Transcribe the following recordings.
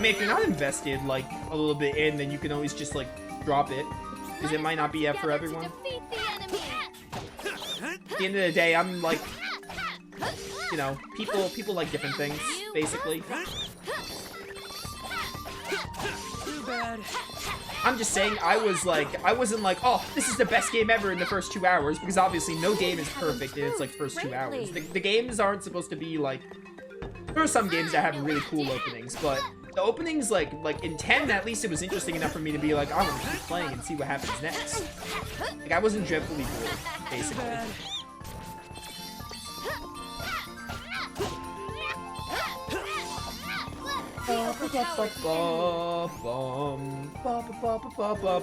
mean, if you're not invested, like, a little bit in, then you can always just, like, drop it. Because it might not be for everyone. At the end of the day, I'm, like, you know, people like different things, basically. Too bad. I'm just saying, I wasn't like, oh, this is the best game ever in the first 2 hours, because obviously no game is perfect in its, like, first 2 hours. The games aren't supposed to be, like, there are some games that have really cool openings, but the openings, like in 10, at least it was interesting enough for me to be like, I want to keep playing and see what happens next. Like, I wasn't dreadfully bored, basically.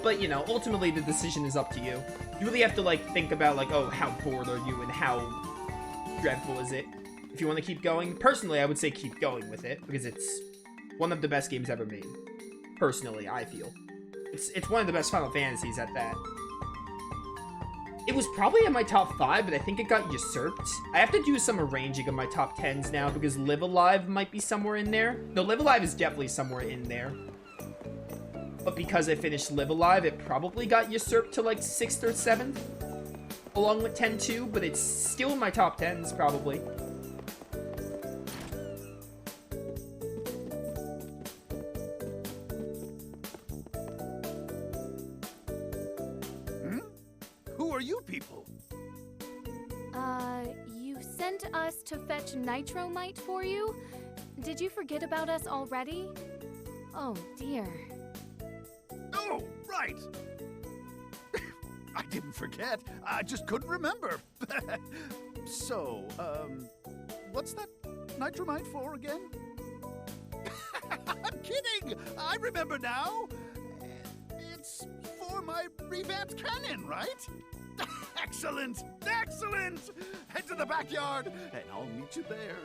But, you know, ultimately the decision is up to you. You really have to, like, think about, like, oh, how bored are you and how dreadful is it? If you want to keep going, personally, I would say keep going with it, because it's one of the best games ever made. Personally, I feel. It's one of the best Final Fantasies at that. It was probably in my top 5, but I think it got usurped. I have to do some arranging of my top 10s now, because Live Alive might be somewhere in there. No, Live Alive is definitely somewhere in there. But because I finished Live Alive, it probably got usurped to, like, 6th or 7th. Along with 10-2, but it's still in my top 10s, probably. Who are you people? You sent us to fetch Nitromite for you? Did you forget about us already? Oh, dear. Oh, right. I didn't forget. I just couldn't remember. So, what's that Nitromite for again? I'm kidding! I remember now. It's for my revamped cannon, right? Excellent! Excellent! Head to the backyard, and I'll meet you there.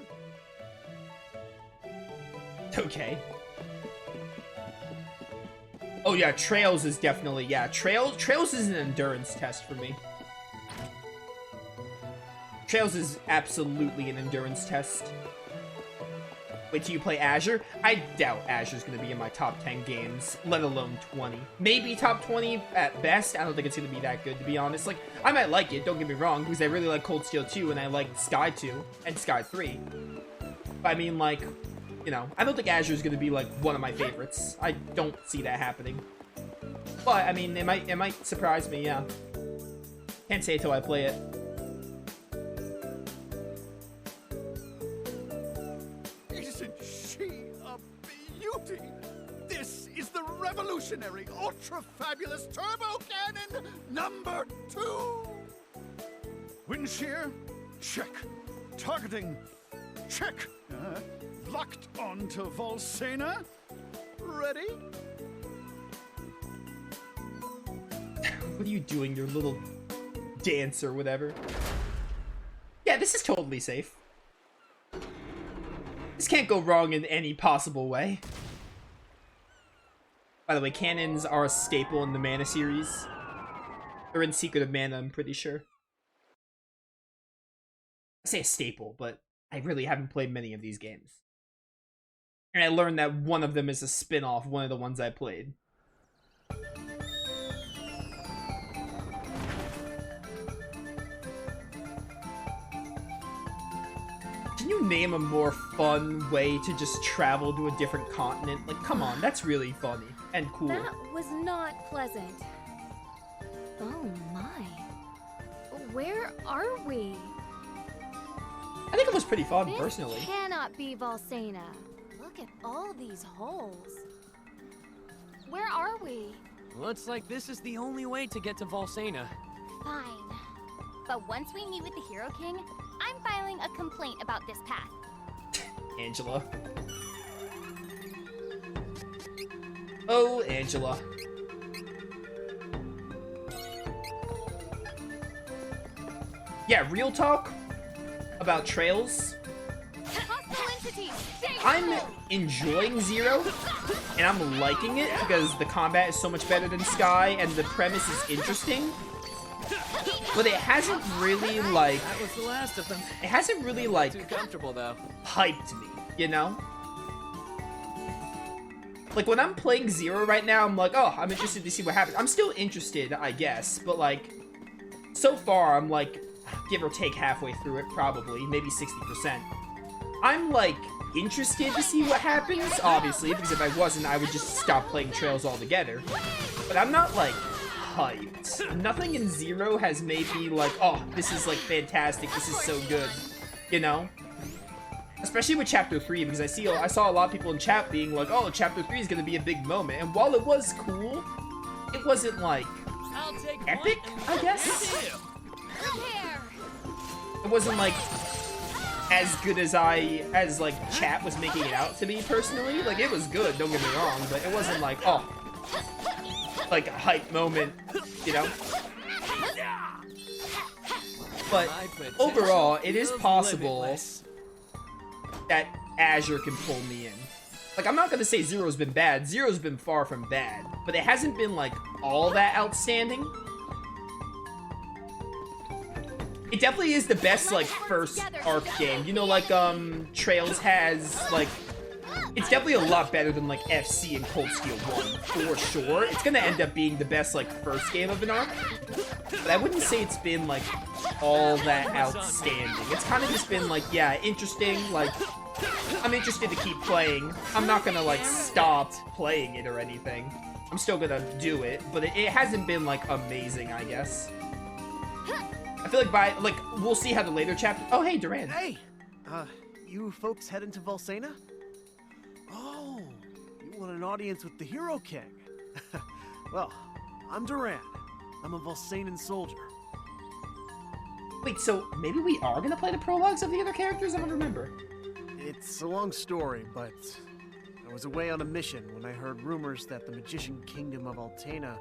Okay. Oh yeah, Trails is definitely, yeah, Trails is an endurance test for me. Trails is absolutely an endurance test. Wait till you play Azure? I doubt Azure's gonna be in my top 10 games, let alone 20. Maybe top 20 at best. I don't think it's gonna be that good, to be honest. Like, I might like it, don't get me wrong, because I really like Cold Steel 2, and I like Sky 2, and Sky 3. But I mean, like, you know, I don't think Azure's gonna be, like, one of my favorites. I don't see that happening. But, I mean, it might surprise me, yeah. Can't say till I play it. Is the revolutionary, ultra-fabulous turbo cannon number 2! Wind shear? Check. Targeting? Check. Locked onto Volsena? Ready? What are you doing, your little dance or whatever? Yeah, this is totally safe. This can't go wrong in any possible way. By the way, cannons are a staple in the Mana series. They're in Secret of Mana, I'm pretty sure. I say a staple, but I really haven't played many of these games. And I learned that one of them is a spin-off, one of the ones I played. Can you name a more fun way to just travel to a different continent? Like, come on, that's really funny and cool. That was not pleasant. Oh my. Where are we? I think it was pretty fun, personally. This cannot be Volsena. Look at all these holes. Where are we? Looks like this is the only way to get to Volsena. Fine. But once we meet with the Hero King, I'm filing a complaint about this path. Angela. Oh, Angela. Yeah, real talk about Trails. I'm enjoying Zero, and I'm liking it because the combat is so much better than Sky, and the premise is interesting. But it hasn't really, like... That was the last of them. It hasn't really, like... Too comfortable, though. Hyped me, you know? Like, when I'm playing Zero right now, I'm like, oh, I'm interested to see what happens. I'm still interested, I guess, but, like, so far, I'm, like, give or take halfway through it, probably, maybe 60%. I'm, like, interested to see what happens, obviously, because if I wasn't, I would just stop playing Trails altogether. But I'm not, like, hyped. Nothing in Zero has made me, like, oh, this is, like, fantastic, this is so good, you know? Especially with Chapter 3, because I saw a lot of people in chat being like, oh, Chapter 3 is going to be a big moment. And while it was cool, it wasn't, like, epic, I guess? It wasn't, like, as good as like, chat was making it out to be, personally. Like, it was good, don't get me wrong, but it wasn't, like, oh, like, a hype moment, you know? But overall, it is possible that Azure can pull me in. Like, I'm not gonna say Zero's been bad. Zero's been far from bad. But it hasn't been, like, all that outstanding. It definitely is the best, like, first ARC game. You know, like, Trails has, like... It's definitely a lot better than, like, FC and Cold Steel 1, for sure. It's gonna end up being the best, like, first game of an ARC. But I wouldn't say it's been, like, all that outstanding. It's kind of just been, like, yeah, interesting, like, I'm interested to keep playing. I'm not gonna, like, stop playing it or anything. I'm still gonna do it, but it hasn't been, like, amazing, I guess. I feel like we'll see how the later chapter... Oh, hey, Duran. Hey! You folks heading to Volsena? Oh, you want an audience with the Hero King? Well, I'm Duran. I'm a Volsanan soldier. Wait, so maybe we are gonna play the prologues of the other characters? I don't remember. It's a long story, but I was away on a mission when I heard rumors that the Magician Kingdom of Altena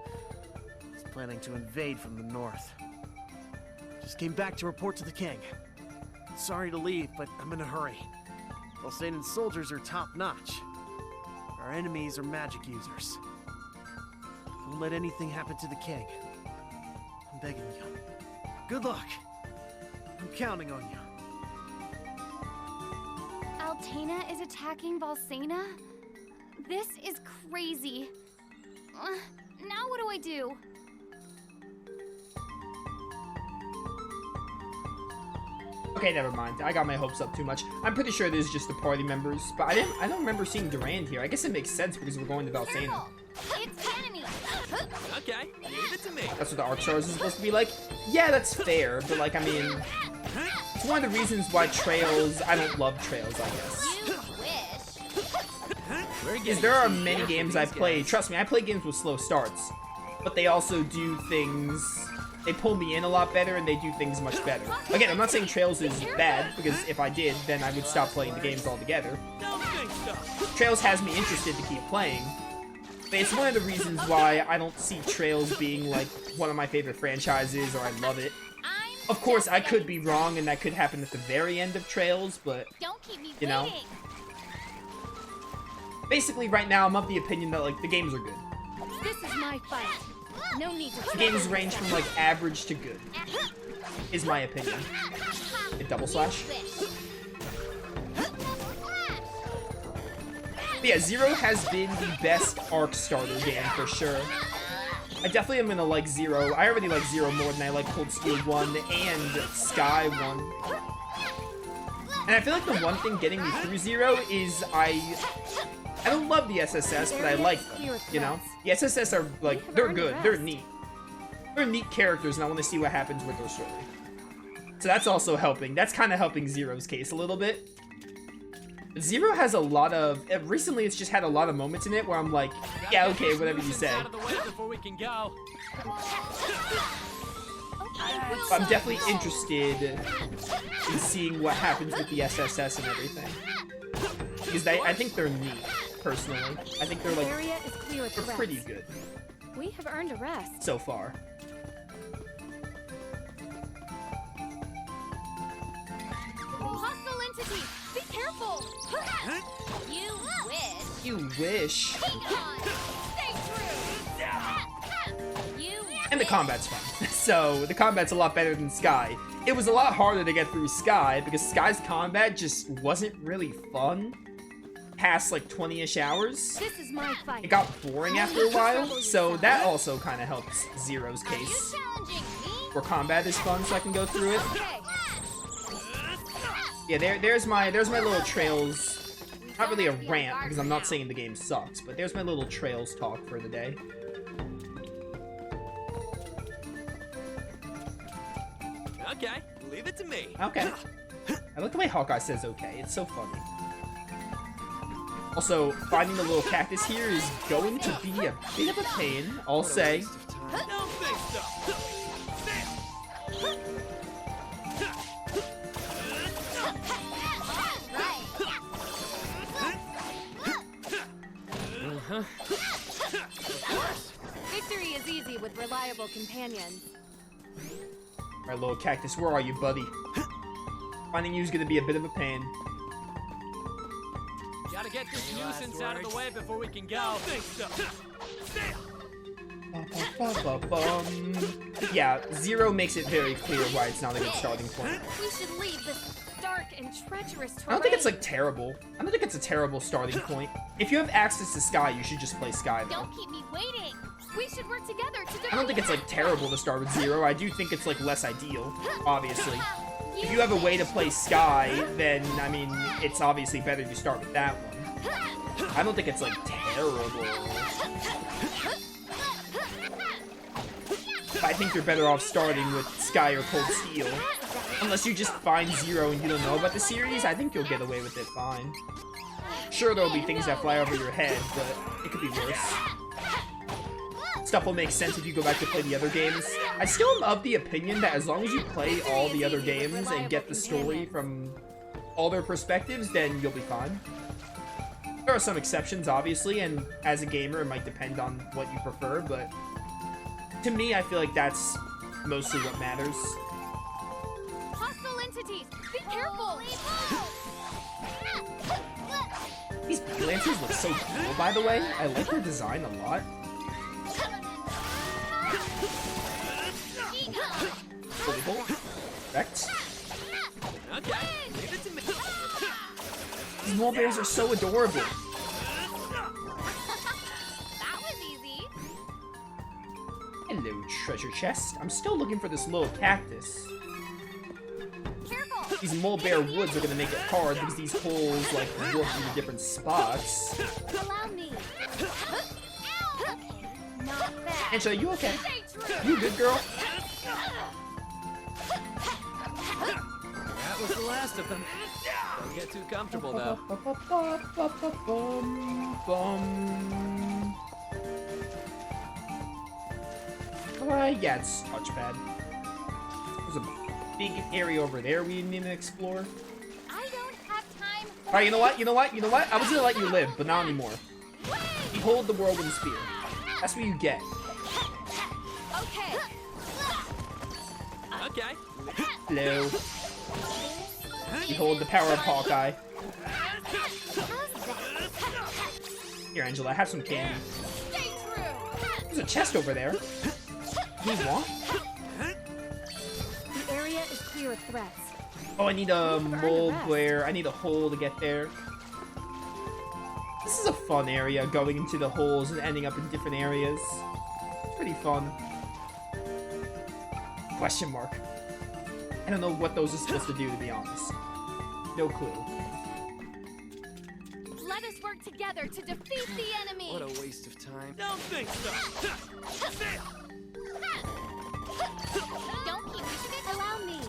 is planning to invade from the north. Just came back to report to the king. Sorry to leave, but I'm in a hurry. Volsanan soldiers are top-notch. Our enemies are magic users. Don't let anything happen to the king. I'm begging you. Good luck. I'm counting on you. Altena is attacking Volsena? This is crazy. Now what do I do? Okay, never mind. I got my hopes up too much. I'm pretty sure this is just the party members, but I don't remember seeing Durand here. I guess it makes sense because we're going to Valsena. Careful! It's enemy! Okay, leave it to me. That's what the Arc Stars is supposed to be like. Yeah, that's fair, but like, I mean, it's one of the reasons why Trails, I don't love Trails, I guess. You wish. Is there are many games I've played, trust me, I play games with slow starts, but they also do things, they pull me in a lot better and they do things much better. Again, I'm not saying Trails is bad, because if I did, then I would stop playing the games altogether. Trails has me interested to keep playing, but it's one of the reasons why I don't see Trails being like one of my favorite franchises or I love it. Of course, I could be wrong and that could happen at the very end of Trails, but, Don't keep me you know. waiting. Basically, right now, I'm of the opinion that, like, the games are good. This is my fight. No need to. The games range from, like, average to good, is my opinion. A double slash. But yeah, Zero has been the best Arc starter game, for sure. I definitely am gonna like Zero. I already like Zero more than I like Cold Steel 1 and Sky 1. And I feel like the one thing getting me through Zero is I don't love the SSS, but I like them, you know? The SSS are, like, they're good, they're neat. They're neat characters, and I want to see what happens with their story. So that's also helping. That's kind of helping Zero's case a little bit. But Zero has a lot of... recently, it's just had a lot of moments in it where I'm like, yeah, okay, whatever you say. Out of the way before we can go. But I'm definitely interested in seeing what happens with the SSS and everything. Because I think they're neat, personally. I think they're, like, Area is clear with they're threats. pretty good We have earned a rest. so far. Hostile entity! Be careful! You wish. You wish. Hang on! Stay true! You And the combat's fun. So, the combat's a lot better than Sky. It was a lot harder to get through Sky, because Sky's combat just wasn't really fun. past like 20-ish hours, This is my fight. it got boring after a while, so that also kind of helps Zero's Are you case. challenging me? Where combat is fun, so I can go through it. Okay. Yeah, there's my little trails. Not really a rant, because I'm not saying the game sucks, but there's my little trails talk for the day. Okay, leave it to me. Okay. I like the way Hawkeye says okay. It's so funny. Also, finding the little cactus here is going to be a bit of a pain, I'll say. Don't think so. Victory is easy with reliable companions. Alright, little cactus, where are you, buddy? Finding you is going to be a bit of a pain. Gotta get this nuisance out of the way before we can go. Think so. Yeah, Zero makes it very clear why it's not a good starting point. We should leave this dark and treacherous terrain. I don't think it's like terrible. I don't think it's a terrible starting point. If you have access to Sky, you should just play Sky though. Don't keep me waiting. We should work together to defeat I don't think it's like terrible to start with Zero. I do think it's like less ideal, obviously. If you have a way to play Sky, then I mean, it's obviously better to start with that one. I don't think it's like terrible. I think you're better off starting with Sky or Cold Steel. Unless you just find Zero and you don't know about the series, I think you'll get away with it fine. Sure, there'll be things that fly over your head, but it could be worse. Stuff will make sense if you go back to play the other games. I still am of the opinion that as long as you play all the other games and get the story from all their perspectives, then you'll be fine. There are some exceptions, obviously, and as a gamer, it might depend on what you prefer, but to me, I feel like that's mostly what matters. hostile entities. Be careful. These Bee Lancers look so cool, by the way. I like their design a lot. Holy bolt. Effect. Okay, leave it to me. These Molebears are so adorable. That was easy. Hello, treasure chest. I'm still looking for this little cactus. Careful. These Molebear woods are gonna make it hard because these holes like warp into different spots. Allow me. Not bad. Angela, you okay? Stay true. You good, girl? That was the last of them. Don't get too comfortable though. Yeah, it's touchpad. There's a big area over there we need to explore. I don't have time. Alright, you know what? I was gonna let you live, but not anymore. Behold the Whirlwind Spear. That's what you get. Okay. Okay. Hello. Behold the power of Hawkeye. Here, Angela, have some candy. Stay true. There's a chest over there. Need what? The area is clear of threats. Oh, I need a Molebear. I need a hole to get there. This is a fun area, going into the holes and ending up in different areas. It's pretty fun. Question mark. I don't know what those are supposed to do, to be honest. No clue. Let us work together to defeat the enemy. What a waste of time. Don't think so. Don't keep me. Allow me.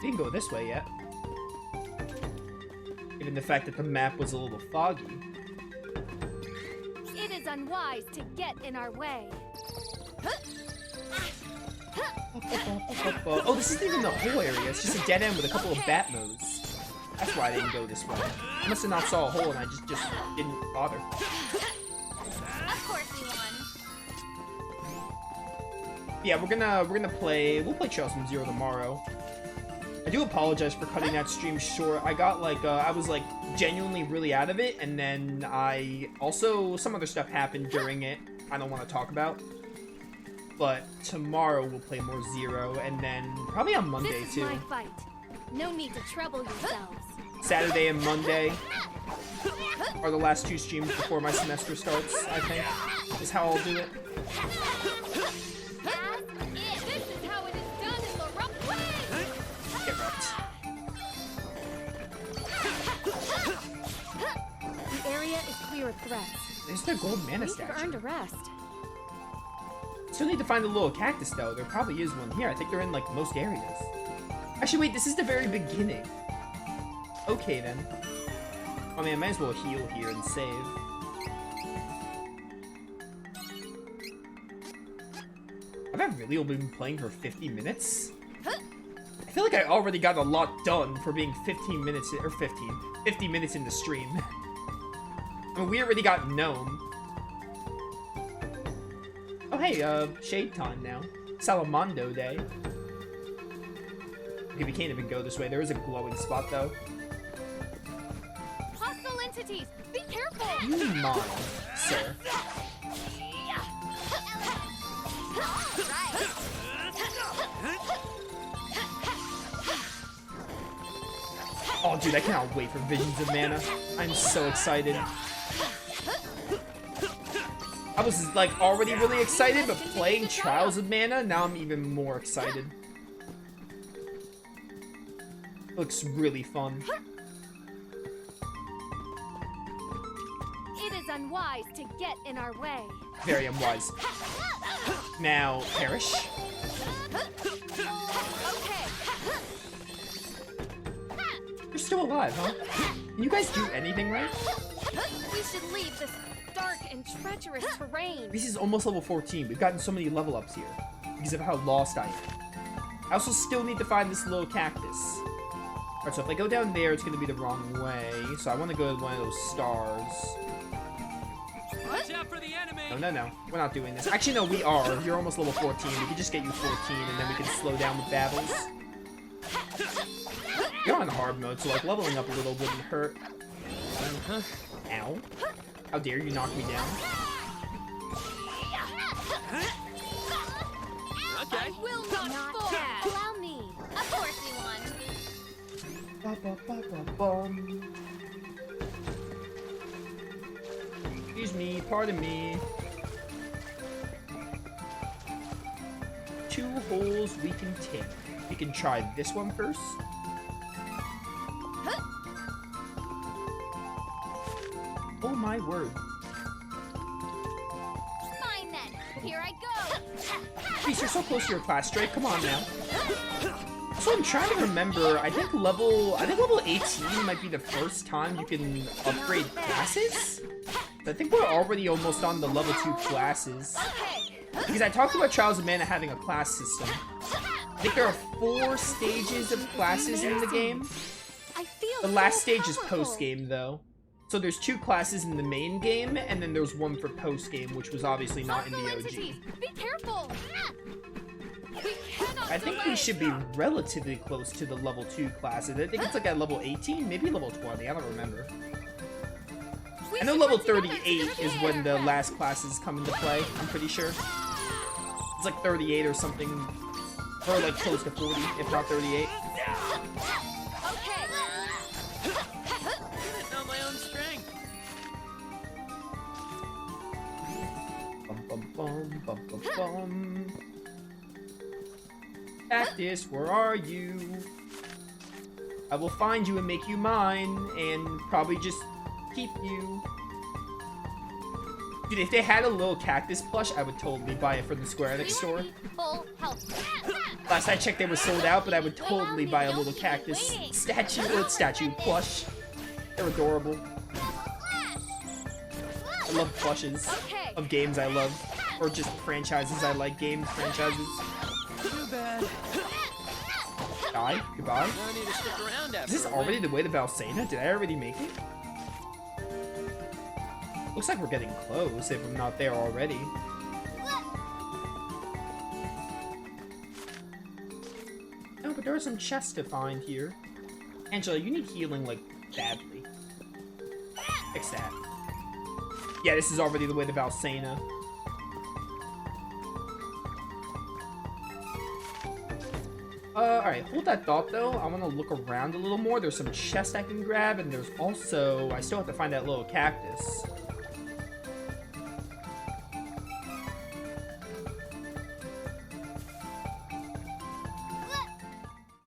Didn't go this way yet. Given the fact that the map was a little foggy. It is unwise to get in our way. Oh, this isn't even the whole area. It's just a dead end with a couple of bat modes. That's why I didn't go this way. I must have not saw a hole and I just didn't bother. Of course we won. Yeah, we'll play Trails from Zero tomorrow. I do apologize for cutting that stream short. I got like I was like genuinely really out of it, and then some other stuff happened during it I don't want to talk about. But tomorrow we'll play more Zero, and then probably on Monday This is too. my fight. No need to trouble yourselves. Saturday and Monday are the last 2 streams before my semester starts, I think, is how I'll do it. This is how it is done in the rough way. Get wrecked. The area is clear of threats. There's the gold mana We've statue. earned a rest. Still need to find the little cactus, though. There probably is one here. I think they're in, like, most areas. Actually, wait, this is the very beginning. Okay, then. I mean, I might as well heal here and save. Have I really only been playing for 50 minutes? I feel like I already got a lot done for being 15 minutes, or 50 minutes in the stream. I mean, we already got Gnome. Oh, hey, shade time now. Salamando Day. Okay, we can't even go this way. There is a glowing spot, though. Hostile entities, be careful. You mind, sir. Oh, dude, I cannot wait for Visions of Mana. I'm so excited. I was, like, already really excited, but playing Trials of Mana, now I'm even more excited. Looks really fun. It is unwise to get in our way. Very unwise. Now, perish. Okay. You're still alive, huh? Can you guys do anything right? We should leave this dark and treacherous terrain. This is almost level 14. We've gotten so many level ups here because of how lost I am. I also still need to find this little cactus. Alright, so if I go down there, it's going to be the wrong way. So I want to go to one of those stars. Watch out for the enemy. No. We're not doing this. Actually, no, we are. You're almost level 14. We can just get you 14, and then we can slow down with battles. You're on hard mode, so like leveling up a little wouldn't hurt. Ow. How dare you knock me down? Okay. I will not fall. Allow me. Of course you want. Excuse me, pardon me. 2 holes we can take. We can try this one first. Oh my word. Fine then. Here I go. Please, you're so close to your class, Drake. Come on now. So I'm trying to remember. I think level 18 might be the first time you can upgrade classes. I think we're already almost on the level 2 classes. Because I talked about Trials of Mana having a class system. I think there are 4 stages of classes in the game. I feel The last so stage is powerful. post-game, though. So there's 2 classes in the main game, and then there's 1 for post-game, which was obviously not in the Hostile OG. entities, be careful. We cannot I think we delay. should be relatively close to the level 2 classes. I think it's like at level 18, maybe level 20, I don't remember. We I know should level work together 38 to is get when the there. last classes come into play, I'm pretty sure. It's like 38 or something, or like close to 40, if not 38. Okay. Didn't know my own strength. Bum bum bum bum bum bum. Cactus, where are you? I will find you and make you mine, and probably just keep you. Dude, if they had a little cactus plush, I would totally buy it from the Square Enix store. Full health. Last I checked, they were sold out, but I would totally buy a little cactus statue plush. They're adorable. I love plushes Okay. of games I love, or just franchises I like. Franchises. Too bad. Die. Goodbye. No need to stick around after. Is this a already win. the way to Valsena? Did I already make it? Looks like we're getting close, if I'm not there already. No, but there are some chests to find here. Angela, you need healing, like, badly. Fix that. Yeah, this is already the way to Valsena. Alright, hold that thought, though. I want to look around a little more. There's some chests I can grab, and there's also... I still have to find that little cactus.